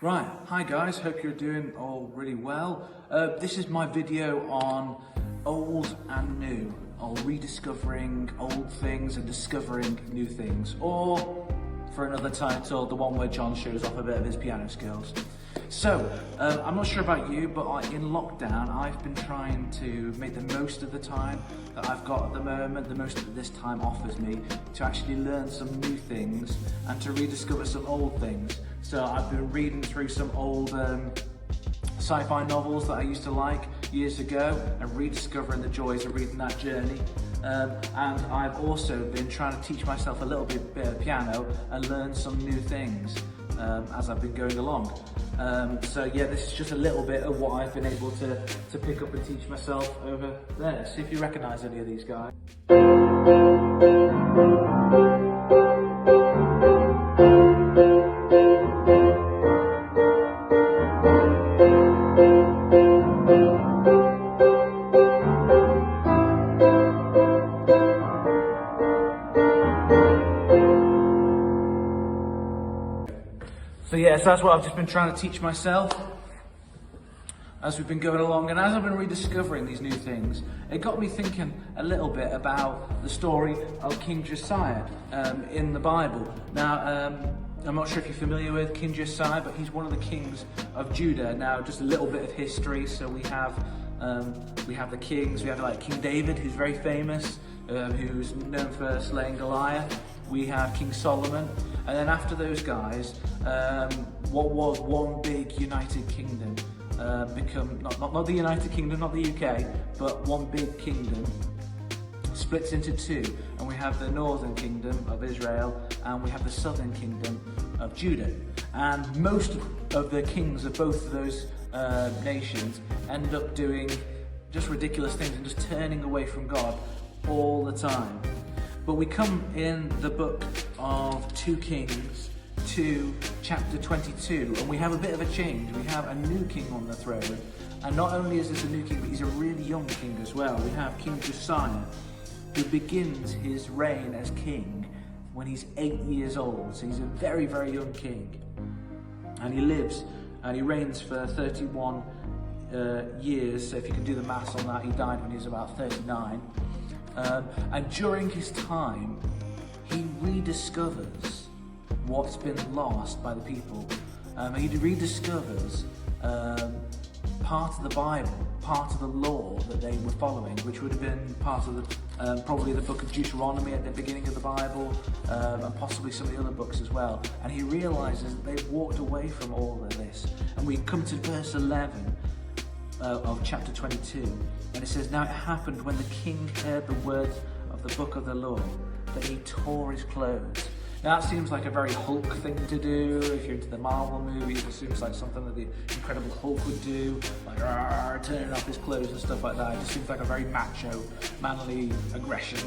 Right, hi guys, hope you're doing all really well. This is my video on old and new, or rediscovering old things and discovering new things, or for another title, the one where John shows off a bit of his piano skills. So, I'm not sure about you, but in lockdown, I've been trying to make the most of the time that I've got at the moment, the most that this time offers me, to actually learn some new things and to rediscover some old things. So I've been reading through some old sci-fi novels that I used to like years ago and rediscovering the joys of reading that journey. And I've also been trying to teach myself a little bit of piano and learn some new things as I've been going along. So yeah, this is just a little bit of what I've been able to pick up and teach myself over there. See if you recognise any of these guys. So yeah, so that's what I've just been trying to teach myself as we've been going along, and as I've been rediscovering these new things, it got me thinking a little bit about the story of King Josiah in the Bible. Now, I'm not sure if you're familiar with King Josiah, but he's one of the kings of Judah. Now, just a little bit of history. So we have the kings. We have like King David, who's very famous, who's known for slaying Goliath. We have King Solomon, and then after those guys, what was one big united kingdom become not the United Kingdom, not the UK, but one big kingdom splits into two, and we have the northern kingdom of Israel and we have the southern kingdom of Judah. And most of the kings of both of those nations end up doing just ridiculous things and just turning away from God all the time. But we come in the book of 2 Kings to chapter 22, and we have a bit of a change. We have a new king on the throne, and not only is this a new king, but he's a really young king as well. We have King Josiah, who begins his reign as king when he's 8 years old. So he's a very, very young king, and he lives and he reigns for 31 years. So if you can do the maths on that, he died when he was about 39. And during his time, he rediscovers what's been lost by the people. He rediscovers part of the Bible, part of the law that they were following, which would have been part of the probably the book of Deuteronomy at the beginning of the Bible, and possibly some of the other books as well. And he realizes that they've walked away from all of this. And we come to verse 11 of chapter 22, and it says, "Now it happened when the king heard the words of the book of the law, that he tore his clothes." Now that seems like a very Hulk thing to do. If you're into the Marvel movies, it seems like something that the Incredible Hulk would do, like turning off his clothes and stuff like that. It just seems like a very macho, manly aggression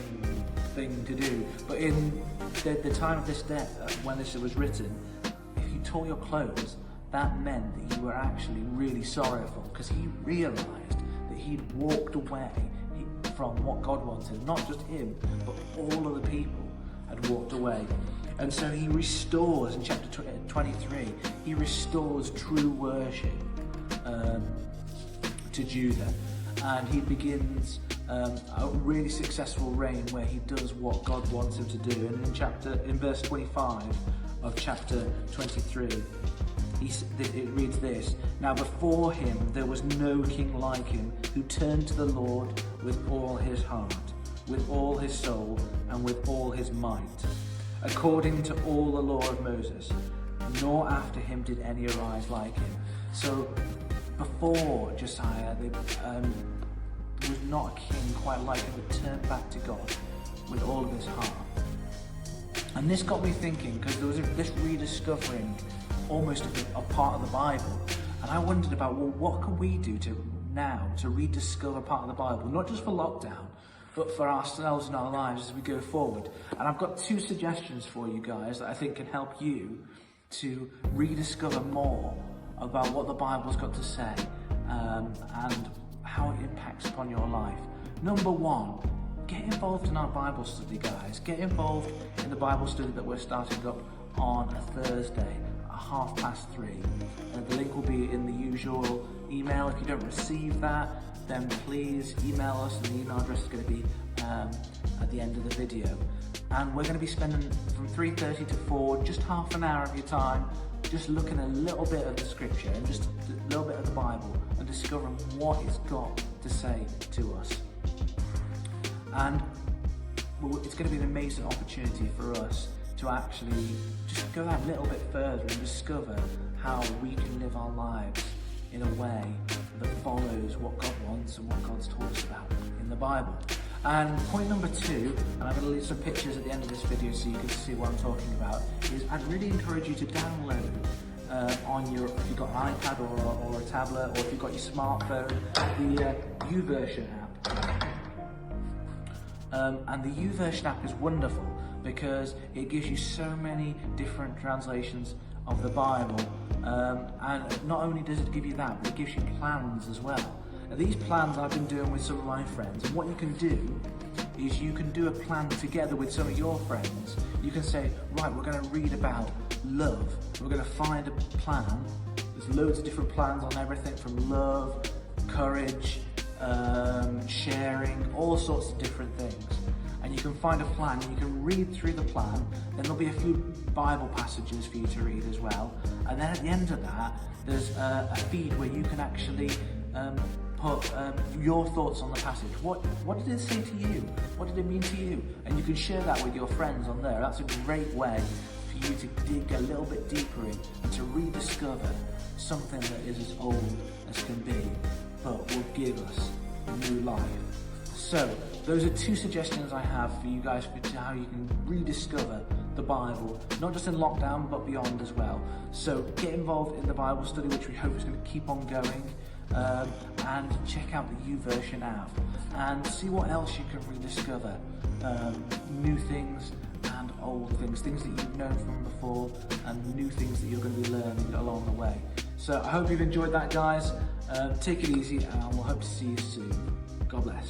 thing to do. But in the time of this death, when this was written, if you tore your clothes, that meant that you were actually really sorrowful, because he realized that he'd walked away from what God wanted. Not just him, but all of the people had walked away. And so he restores, in chapter 23, he restores true worship to Judah. And he begins a really successful reign where he does what God wants him to do. And in verse 25 of chapter 23, it reads this: "Now before him there was no king like him, who turned to the Lord with all his heart, with all his soul, and with all his might, according to all the law of Moses, nor after him did any arise like him." So before Josiah, there was not a king quite like him, who turned back to God with all of his heart. And this got me thinking, because there was this rediscovering almost a part of the Bible, and I wondered about, well, what can we do now to rediscover part of the Bible, not just for lockdown, but for ourselves in our lives as we go forward. And I've got 2 suggestions for you guys that I think can help you to rediscover more about what the Bible's got to say, and how it impacts upon your life. Number 1, get involved in our Bible study, guys. Get involved in the Bible study that we're starting up on a Thursday. 3:30. The link will be in the usual email. If you don't receive that, then please email us, and the email address is going to be at the end of the video. And we're going to be spending from 3:30 to 4, just half an hour of your time, just looking a little bit of the scripture and just a little bit of the Bible and discovering what it's got to say to us. And it's going to be an amazing opportunity for us to actually just go that little bit further and discover how we can live our lives in a way that follows what God wants and what God's told us about in the Bible. And point number 2, and I'm going to leave some pictures at the end of this video so you can see what I'm talking about, is I'd really encourage you to download on your, if you've got an iPad or a tablet, or if you've got your smartphone, the YouVersion app. And the YouVersion app is wonderful because it gives you so many different translations of the Bible, and not only does it give you that, but it gives you plans as well. Now, these plans I've been doing with some of my friends, and what you can do is you can do a plan together with some of your friends. You can say, right, we're going to read about love. We're going to find a plan. There's loads of different plans on everything from love, courage, sharing, all sorts of different things. And you can find a plan, and you can read through the plan. Then there'll be a few Bible passages for you to read as well. And then at the end of that, there's a feed where you can actually put your thoughts on the passage. What did it say to you? What did it mean to you? And you can share that with your friends on there. That's a great way for you to dig a little bit deeper in and to rediscover something that is as old as can be, but will give us new life. So those are 2 suggestions I have for you guys for how you can rediscover the Bible, not just in lockdown, but beyond as well. So get involved in the Bible study, which we hope is going to keep on going, and check out the YouVersion app and see what else you can rediscover. New things and old things, things that you've known from before, and new things that you're going to be learning along the way. So I hope you've enjoyed that, guys. Take it easy, and we'll hope to see you soon. God bless.